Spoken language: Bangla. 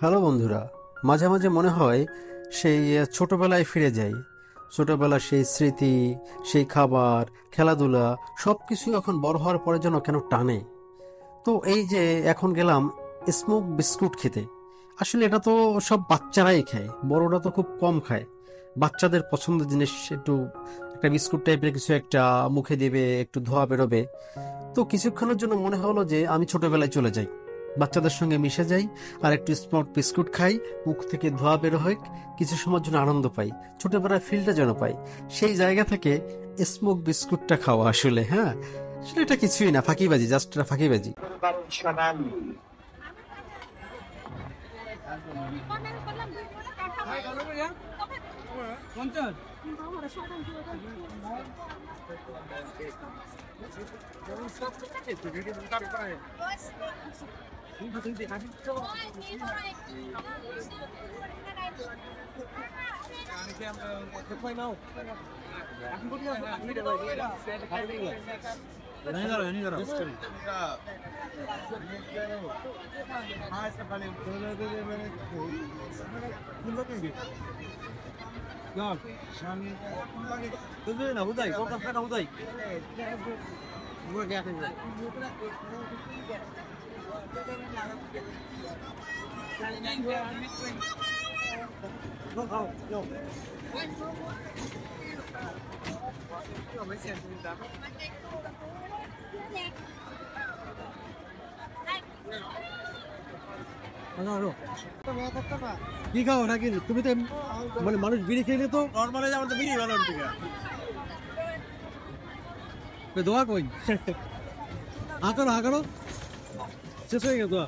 হ্যালো বন্ধুরা, মাঝে মাঝে মনে হয় সেই ছোটবেলায় ফিরে যাই। ছোটবেলার সেই স্মৃতি, সেই খাবার, খেলাধুলা সব কিছুই এখন বড় হওয়ার পরে যেন কেন টানে। তো এই যে এখন গেলাম স্মোক বিস্কুট খেতে। আসলে এটা তো সব বাচ্চারাই খায়, বড়রা তো খুব কম খায়। বাচ্চাদের পছন্দের জিনিস একটু একটা বিস্কুট টাইপের কিছু একটা মুখে দিবে, একটু ধোয়া বেরোবে। তো কিছুক্ষণের জন্য মনে হলো যে আমি ছোটবেলায় চলে যাই, বাচ্চাদের সঙ্গে মিশে যাই, আর একটু স্মট বিস্কুট খাই, মুখ থেকে ধোয়া বের হয়, কিছু সময়ের জন্য আনন্দ পাই, ছোটবেলার ফিলটা যেন পাই। সেই জায়গা থেকে স্মোক বিস্কুটটা খাওয়া আসলে, হ্যাঁ, আসলে এটা কিছুই না, ফাঁকিবাজি, জাস্ট এটা ফাঁকিবাজি। কি খাও নাকি তুমি? তো মানে মানুষ বিড়ি খেলে তো নর্মালি আমার তো বিড়ি বানান থেকে দোয়া কই আঁকারো আঁকারো শেষ হয়ে গেল দোয়া।